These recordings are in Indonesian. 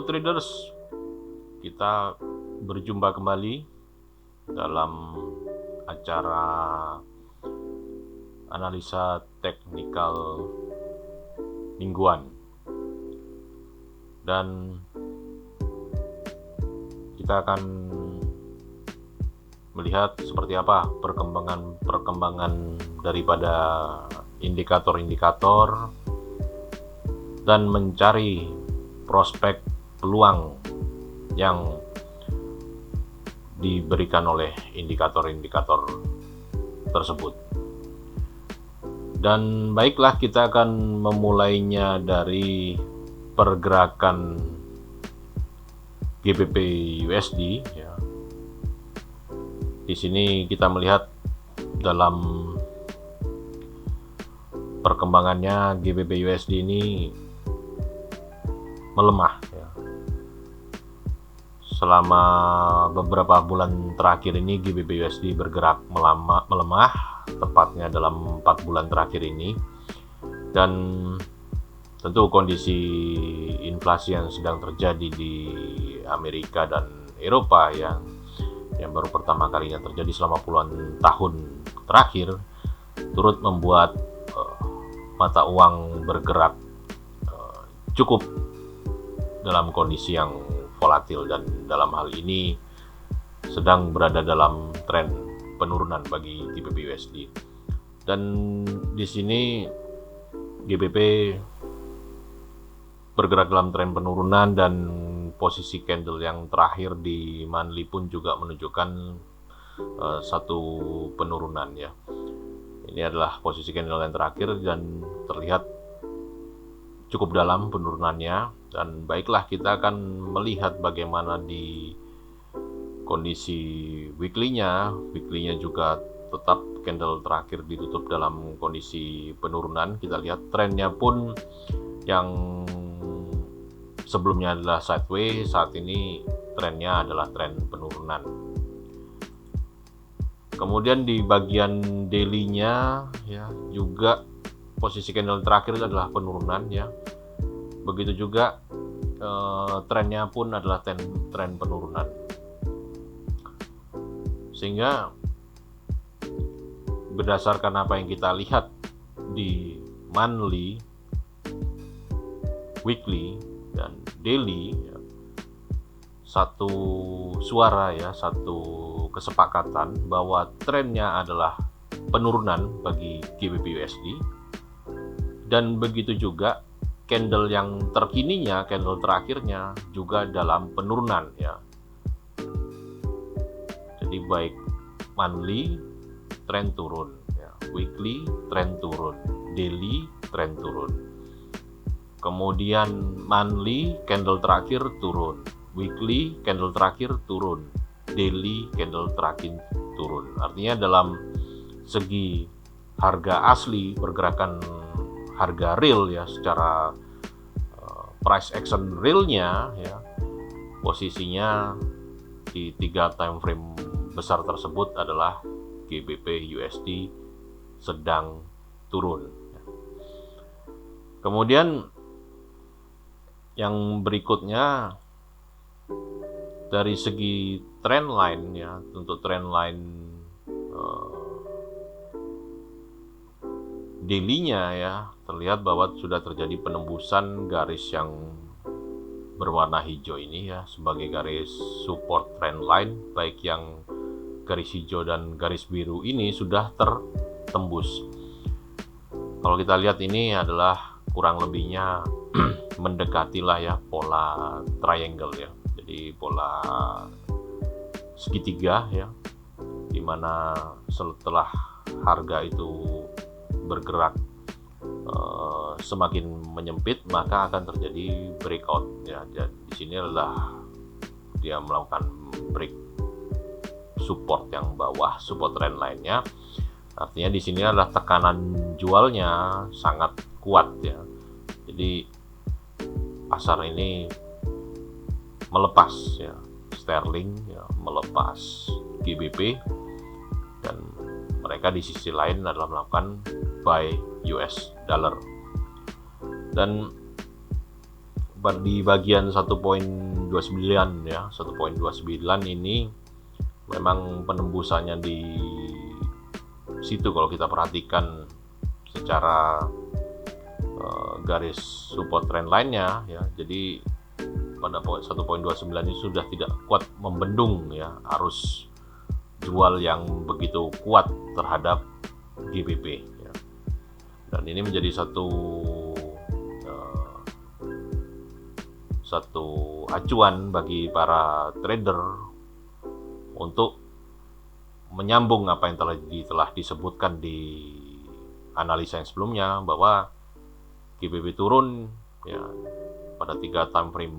Traders, kita berjumpa kembali dalam acara analisa teknikal mingguan, dan kita akan melihat seperti apa perkembangan daripada indikator-indikator dan mencari prospek peluang yang diberikan oleh indikator-indikator tersebut. Dan baiklah, kita akan memulainya dari pergerakan GBP USD ya. Di sini kita melihat dalam perkembangannya GBP USD ini melemah ya. Selama beberapa bulan terakhir ini GBP USD bergerak melemah, tepatnya dalam 4 bulan terakhir ini. Dan tentu kondisi inflasi yang sedang terjadi di Amerika dan Eropa yang baru pertama kalinya terjadi selama puluhan tahun terakhir turut membuat mata uang bergerak cukup dalam kondisi yang volatil, dan dalam hal ini sedang berada dalam tren penurunan bagi GBP USD. Dan di sini GBP bergerak dalam tren penurunan, dan posisi candle yang terakhir di monthly pun juga menunjukkan satu penurunan ya. Ini adalah posisi candle yang terakhir dan terlihat cukup dalam penurunannya. Dan baiklah, kita akan melihat bagaimana di kondisi weekly-nya juga tetap candle terakhir ditutup dalam kondisi penurunan. Kita lihat trennya pun yang sebelumnya adalah sideways, saat ini trennya adalah tren penurunan. Kemudian di bagian daily-nya ya, juga posisi candle terakhir adalah penurunan ya. Begitu juga trennya pun adalah tren penurunan. Sehingga berdasarkan apa yang kita lihat di monthly, weekly, dan daily ya, satu suara ya, satu kesepakatan bahwa trennya adalah penurunan bagi GBP USD. Dan begitu juga candle yang terkininya, candle terakhirnya juga dalam penurunan ya. Jadi baik monthly tren turun ya, weekly tren turun, daily tren turun. Kemudian monthly candle terakhir turun, weekly candle terakhir turun, daily candle terakhir turun. Artinya dalam segi harga asli, pergerakan harga real ya, secara price action realnya ya, posisinya di 3 time frame besar tersebut adalah GBP USD sedang turun. Kemudian yang berikutnya dari segi trend line ya, untuk trend line daily-nya ya, terlihat bahwa sudah terjadi penembusan garis yang berwarna hijau ini ya, sebagai garis support trend line. Baik yang garis hijau dan garis biru ini sudah tertembus. Kalau kita lihat, ini adalah kurang lebihnya mendekatilah ya pola triangle ya, jadi pola segitiga ya, dimana setelah harga itu bergerak semakin menyempit, maka akan terjadi breakout ya. Dan di sini adalah dia melakukan break support yang bawah, support trend line-nya. Artinya di sini adalah tekanan jualnya sangat kuat ya. Jadi pasar ini melepas ya sterling ya, melepas GBP, dan mereka di sisi lain adalah melakukan buy US dollar. Dan di bagian 1.29 ya, 1.29 ini memang penembusannya di situ kalau kita perhatikan secara garis support trend line-nya ya. Jadi pada 1.29 ini sudah tidak kuat membendung ya arus jual yang begitu kuat terhadap GBP ya. Dan ini menjadi satu acuan bagi para trader untuk menyambung apa yang telah disebutkan di analisa yang sebelumnya, bahwa GBP turun ya pada 3 time frame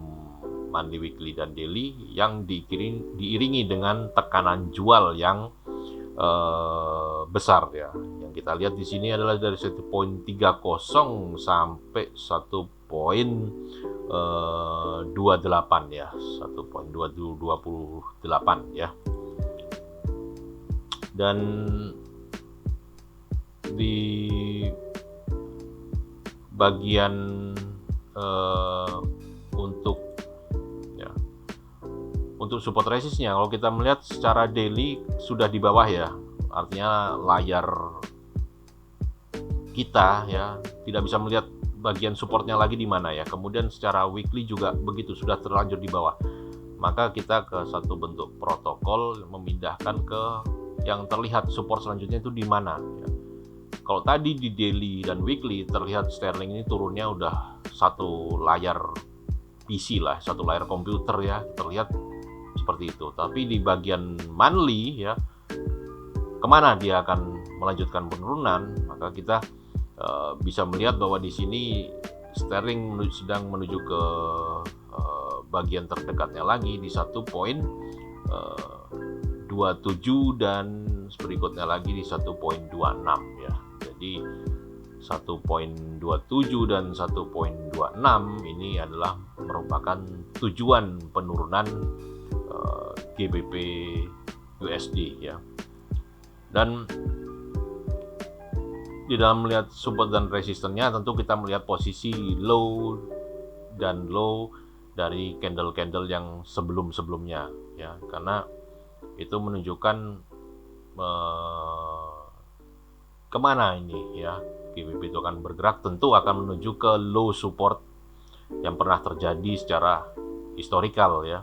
monthly, weekly, dan daily yang diiringi dengan tekanan jual yang besar ya. Yang kita lihat di sini adalah dari 1.30 sampai 1.28 ya, 1.228 ya. Dan di bagian untuk support resistnya, kalau kita melihat secara daily sudah di bawah ya, artinya layar kita ya tidak bisa melihat bagian supportnya lagi di mana ya. Kemudian secara weekly juga begitu, sudah terlanjur di bawah. Maka kita ke satu bentuk protokol memindahkan ke yang terlihat support selanjutnya itu di mana ya. Kalau tadi di daily dan weekly terlihat sterling ini turunnya udah satu layar PC lah, satu layar komputer ya, terlihat seperti itu. Tapi di bagian monthly ya, kemana dia akan melanjutkan penurunan, maka kita bisa melihat bahwa di sini sterling sedang menuju ke bagian terdekatnya lagi di 1.27 dan berikutnya lagi di 1.26 ya. Jadi 1.27 dan 1.26 ini adalah merupakan tujuan penurunan GBP USD ya. Dan di dalam melihat support dan resistennya, tentu kita melihat posisi low dan low dari candle-candle yang sebelum-sebelumnya ya, karena itu menunjukkan kemana ini ya GBP itu akan bergerak. Tentu akan menuju ke low support yang pernah terjadi secara historical ya.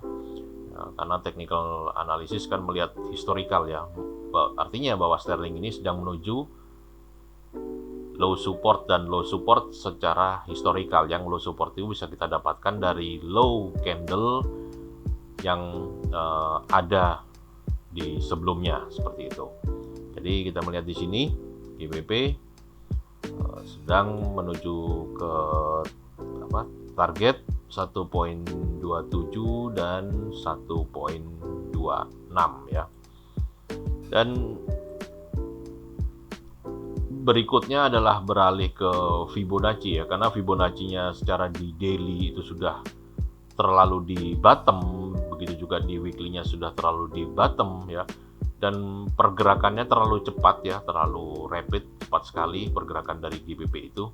Karena technical analysis kan melihat historical ya, artinya bahwa sterling ini sedang menuju low support dan low support secara historical. Yang low support itu bisa kita dapatkan dari low candle yang ada di sebelumnya seperti itu. Jadi kita melihat di sini GBP sedang menuju ke target 1.27 dan 1.26 ya. Dan berikutnya adalah beralih ke Fibonacci ya, karena Fibonacci-nya secara di daily itu sudah terlalu di bottom, begitu juga di weekly-nya sudah terlalu di bottom ya. Dan pergerakannya terlalu cepat ya, terlalu rapid, cepat sekali pergerakan dari GBP itu.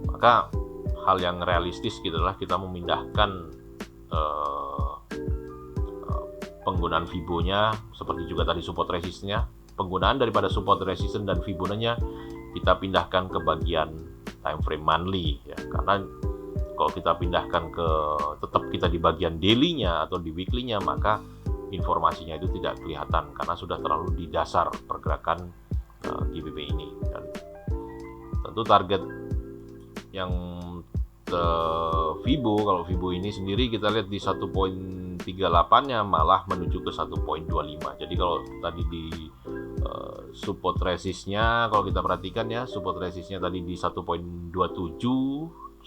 Maka hal yang realistis gitulah kita memindahkan penggunaan Fibonya, seperti juga tadi support resistnya. Penggunaan daripada support resistance dan Fibonacci kita pindahkan ke bagian time frame monthly ya, karena kalau kita pindahkan ke tetap kita di bagian daily-nya atau di weekly-nya, maka informasinya itu tidak kelihatan karena sudah terlalu di dasar pergerakan GBP ini. Dan tentu target yang Fibo, kalau Fibo ini sendiri kita lihat di 1.38-nya malah menuju ke 1.25. Jadi kalau tadi di support resistnya, kalau kita perhatikan ya, support resistnya tadi di 1.27, 1.26,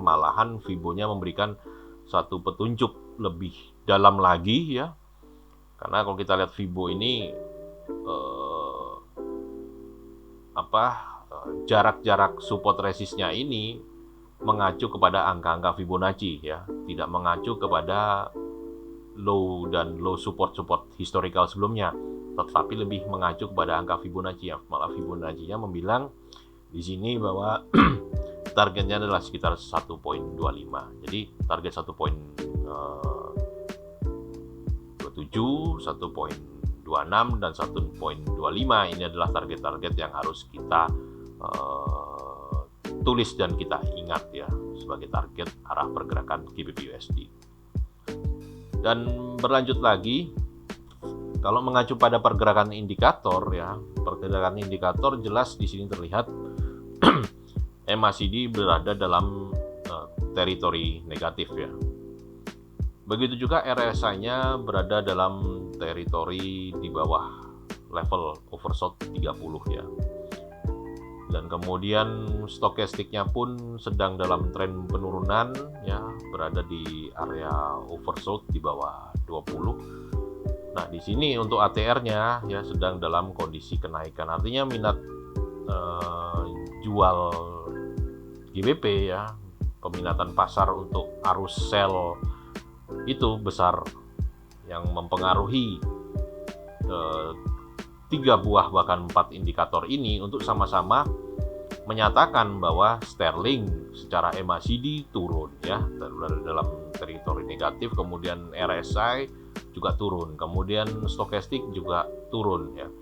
malahan Fibonya memberikan satu petunjuk lebih dalam lagi ya. Karena kalau kita lihat Fibo ini jarak-jarak support resistnya ini mengacu kepada angka-angka Fibonacci ya, tidak mengacu kepada low dan low support historical sebelumnya, tetapi lebih mengacu kepada angka Fibonacci ya. Malah Fibonacci-nya membilang di sini bahwa targetnya adalah sekitar 1.25. Jadi target 1.27, 1.26 dan 1.25 ini adalah target-target yang harus kita tulis dan kita ingat ya sebagai target arah pergerakan GBP/USD. Dan berlanjut lagi, kalau mengacu pada pergerakan indikator ya, pergerakan indikator jelas di sini terlihat MACD berada dalam teritori negatif ya. Begitu juga RSI-nya berada dalam teritori di bawah level oversold 30 ya. Dan kemudian stokastiknya pun sedang dalam tren penurunan ya, berada di area oversold di bawah 20. Nah, di sini untuk ATR-nya ya sedang dalam kondisi kenaikan. Artinya minat jual GBP ya, peminatan pasar untuk arus sell itu besar, yang mempengaruhi 3 buah bahkan 4 indikator ini untuk sama-sama menyatakan bahwa sterling secara MACD turun ya, dalam teritori negatif, kemudian RSI juga turun, kemudian stokastik juga turun ya.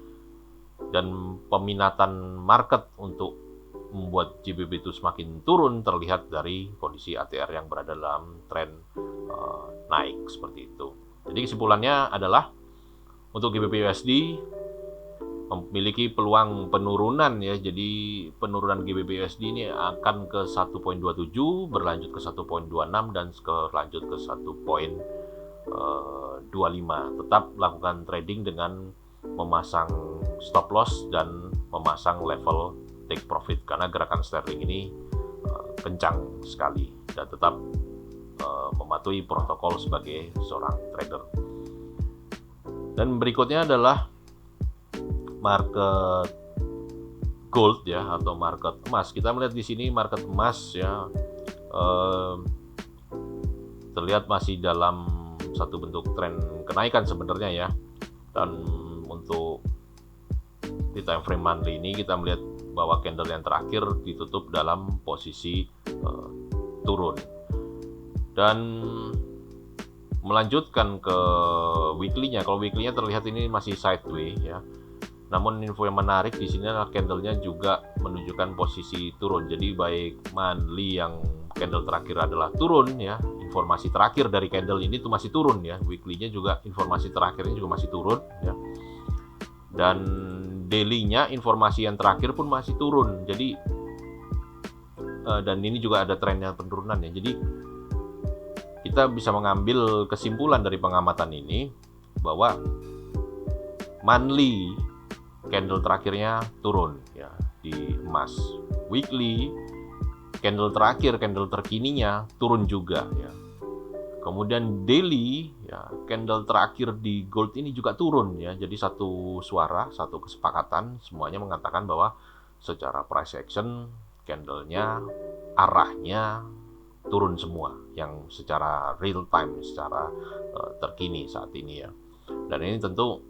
Dan peminatan market untuk membuat GBP itu semakin turun terlihat dari kondisi ATR yang berada dalam tren naik seperti itu. Jadi kesimpulannya adalah untuk GBP/USD memiliki peluang penurunan ya. Jadi penurunan GBP/USD ini akan ke 1.27, berlanjut ke 1.26 dan berlanjut ke 1.25. Tetap lakukan trading dengan memasang stop loss dan memasang level take profit, karena gerakan sterling ini kencang sekali, dan tetap mematuhi protokol sebagai seorang trader. Dan berikutnya adalah market gold ya, atau market emas. Kita melihat di sini market emas ya, terlihat masih dalam satu bentuk tren kenaikan sebenarnya ya. Dan untuk di time frame monthly ini kita melihat bahwa candle yang terakhir ditutup dalam posisi turun, dan melanjutkan ke weekly-nya. Kalau weekly-nya terlihat ini masih sideways ya. Namun info yang menarik di sini adalah candle-nya juga menunjukkan posisi turun. Jadi baik monthly yang candle terakhir adalah turun ya, informasi terakhir dari candle ini tuh masih turun ya. Weekly-nya juga informasi terakhirnya juga masih turun ya. Dan daily-nya informasi yang terakhir pun masih turun. Jadi dan ini juga ada trennya penurunan ya. Jadi kita bisa mengambil kesimpulan dari pengamatan ini bahwa monthly candle terakhirnya turun ya di emas. Weekly candle terakhir, candle terkininya turun juga ya. Kemudian daily ya, candle terakhir di gold ini juga turun ya. Jadi satu suara, satu kesepakatan, semuanya mengatakan bahwa secara price action candlenya arahnya turun semua, yang secara real time, secara terkini saat ini ya. Dan ini tentu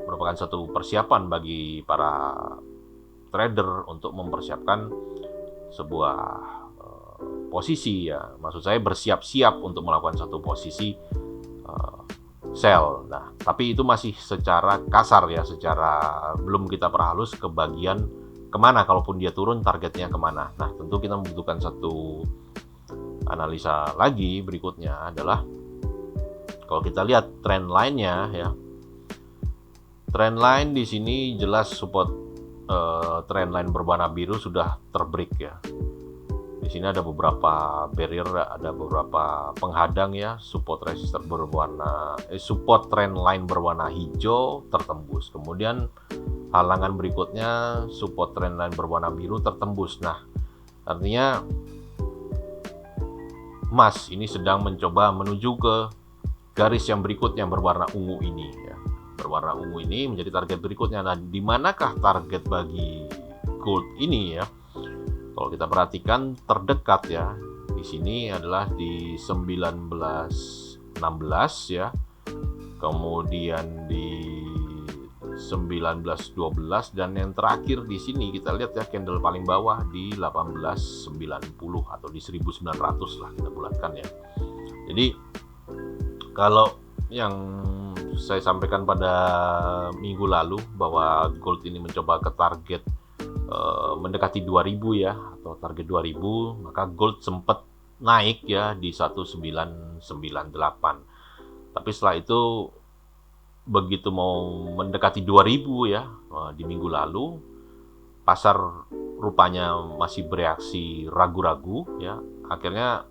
merupakan satu persiapan bagi para trader untuk mempersiapkan sebuah posisi ya, maksud saya bersiap-siap untuk melakukan satu posisi sell. Nah, tapi itu masih secara kasar ya, secara belum kita perhalus ke bagian kemana, kalaupun dia turun targetnya kemana. Nah, tentu kita membutuhkan satu analisa lagi. Berikutnya adalah kalau kita lihat trend line-nya ya, trend line di sini jelas support trend line berwarna biru sudah terbreak ya. Di sini ada beberapa barrier, ada beberapa penghadang ya. Support resistor berwarna support trend line berwarna hijau tertembus. Kemudian halangan berikutnya support trend line berwarna biru tertembus. Nah, artinya emas ini sedang mencoba menuju ke garis yang berikutnya berwarna ungu ini ya. Berwarna ungu ini menjadi target berikutnya. Nah, di manakah target bagi gold ini ya? Kalau kita perhatikan terdekat ya, di sini adalah di 1916 ya. Kemudian di 1912, dan yang terakhir di sini kita lihat ya, candle paling bawah di 1890 atau di 1900 lah kita bulatkan ya. Jadi kalau yang saya sampaikan pada minggu lalu bahwa gold ini mencoba ke target mendekati 2000 ya, atau target 2000, maka gold sempat naik ya di 1998. Tapi setelah itu begitu mau mendekati 2000 ya, di minggu lalu pasar rupanya masih bereaksi ragu-ragu ya. Akhirnya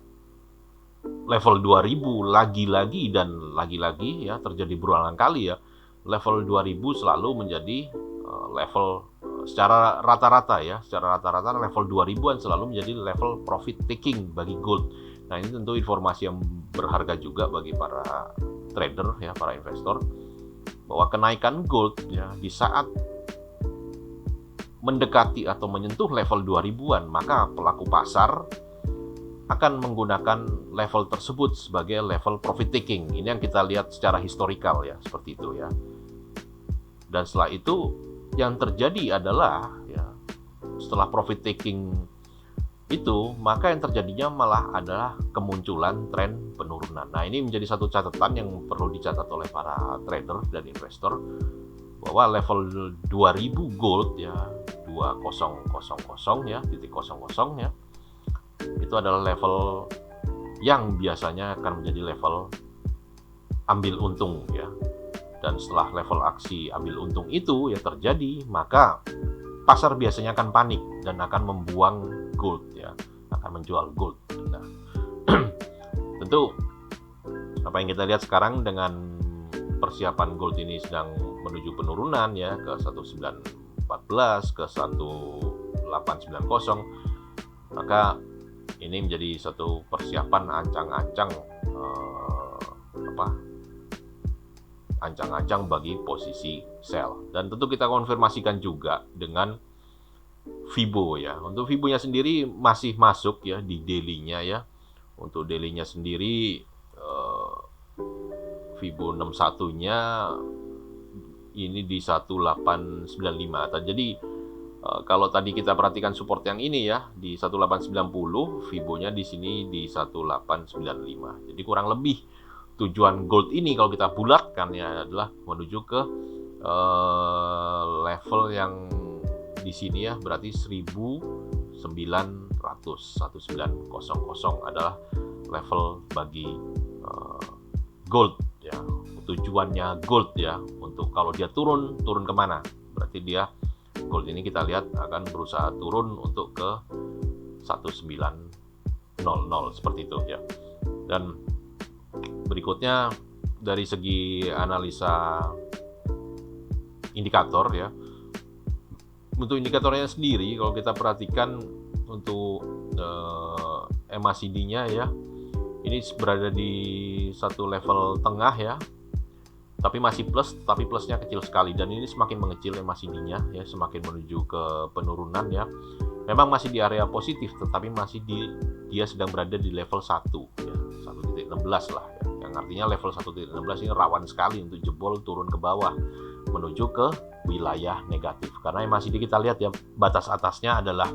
level 2000 lagi-lagi dan lagi-lagi ya, terjadi berulang kali ya. Level 2000 selalu menjadi level secara rata-rata ya, secara rata-rata level 2000-an selalu menjadi level profit taking bagi gold. Nah, ini tentu informasi yang berharga juga bagi para trader ya, para investor, bahwa kenaikan gold ya di saat mendekati atau menyentuh level 2000-an, maka pelaku pasar akan menggunakan level tersebut sebagai level profit taking. Ini yang kita lihat secara historikal ya, seperti itu ya. Dan setelah itu yang terjadi adalah ya, setelah profit taking itu, maka yang terjadinya malah adalah kemunculan tren penurunan. Nah, ini menjadi satu catatan yang perlu dicatat oleh para trader dan investor, bahwa level 2000 gold ya, 2000 ya, titik 00 ya, itu adalah level yang biasanya akan menjadi level ambil untung ya. Dan setelah level aksi ambil untung itu ya terjadi, maka pasar biasanya akan panik dan akan membuang gold ya, akan menjual gold. Nah, tentu apa yang kita lihat sekarang dengan persiapan gold ini sedang menuju penurunan ya ke 1914 ke 1890, maka ini menjadi satu persiapan ancang-ancang ancang-ancang bagi posisi sell. Dan tentu kita konfirmasikan juga dengan Fibo ya. Untuk Fibo-nya sendiri masih masuk ya di daily-nya ya. Untuk daily-nya sendiri Fibo 61-nya ini di 1895. Jadi kalau tadi kita perhatikan support yang ini ya di 1890, Fibo-nya di sini di 1895. Jadi kurang lebih tujuan gold ini kalau kita bulatkan ya adalah menuju ke level yang di sini ya, berarti 1900 adalah level bagi gold ya. Tujuannya gold ya, untuk kalau dia turun kemana, berarti dia gold ini kita lihat akan berusaha turun untuk ke 1900 seperti itu ya. Dan berikutnya dari segi analisa indikator ya, untuk indikatornya sendiri kalau kita perhatikan untuk MACD-nya ya, ini berada di satu level tengah ya, tapi masih plus, tapi plusnya kecil sekali, dan ini semakin mengecil MACD-nya ya, semakin menuju ke penurunan ya. Memang masih di area positif, tetapi masih dia sedang berada di level 1 ya, 1.16 lah ya. Yang artinya level 1.16 ini rawan sekali untuk jebol turun ke bawah menuju ke wilayah negatif. Karena MACD kita lihat ya, batas atasnya adalah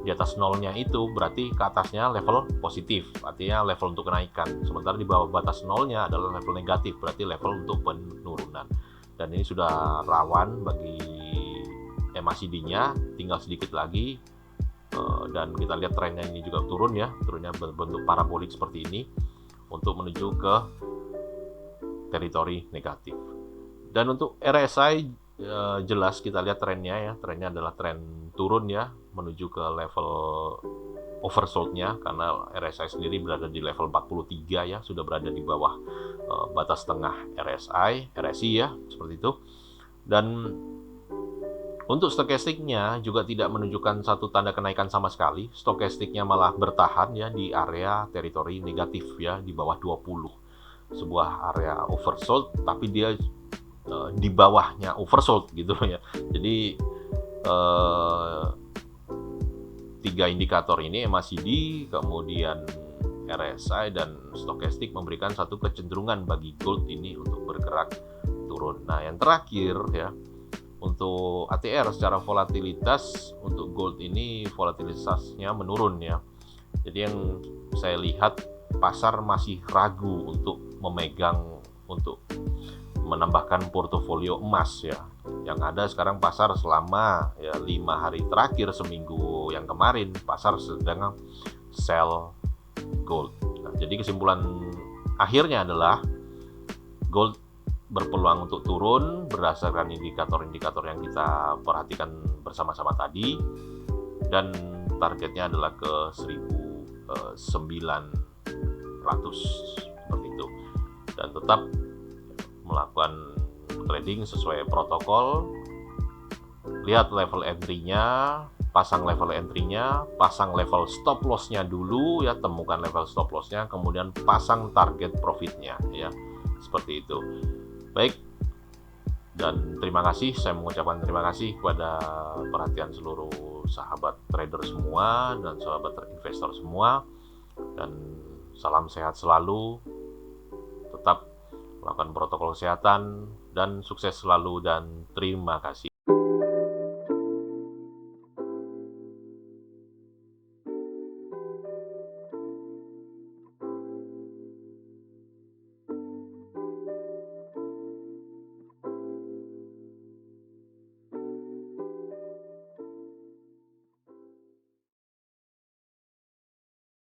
di atas nolnya, itu berarti ke atasnya level positif, artinya level untuk kenaikan. Sementara di bawah batas nolnya adalah level negatif, berarti level untuk penurunan. Dan ini sudah rawan bagi MACD-nya, tinggal sedikit lagi. Dan kita lihat trennya ini juga turun ya, turunnya berbentuk parabolik seperti ini untuk menuju ke teritori negatif. Dan untuk RSI jelas kita lihat trennya ya, trennya adalah tren turun ya, menuju ke level oversold-nya, karena RSI sendiri berada di level 43 ya, sudah berada di bawah batas tengah RSI ya, seperti itu. Dan untuk stokastiknya juga tidak menunjukkan satu tanda kenaikan sama sekali. Stokastiknya malah bertahan ya di area teritori negatif ya, di bawah 20. Sebuah area oversold, tapi dia di bawahnya oversold gitu ya. Jadi tiga indikator ini, MACD, kemudian RSI dan stokastik, memberikan satu kecenderungan bagi gold ini untuk bergerak turun. Nah, yang terakhir ya, Untuk ATR secara volatilitas, untuk gold ini volatilitasnya menurun ya. Jadi yang saya lihat pasar masih ragu untuk memegang, untuk menambahkan portofolio emas ya. Yang ada sekarang pasar selama ya 5 hari terakhir, seminggu yang kemarin pasar sedang sell gold. Nah, jadi kesimpulan akhirnya adalah gold berpeluang untuk turun berdasarkan indikator-indikator yang kita perhatikan bersama-sama tadi, dan targetnya adalah ke 1900 seperti itu, dan tetap melakukan trading sesuai protokol. Lihat level entry-nya, pasang level entry-nya, pasang level stop loss-nya dulu ya, temukan level stop loss-nya, kemudian pasang target profit-nya ya, seperti itu. Baik, dan terima kasih, saya mengucapkan terima kasih kepada perhatian seluruh sahabat trader semua dan sahabat investor semua, dan salam sehat selalu, tetap melakukan protokol kesehatan, dan sukses selalu, dan terima kasih.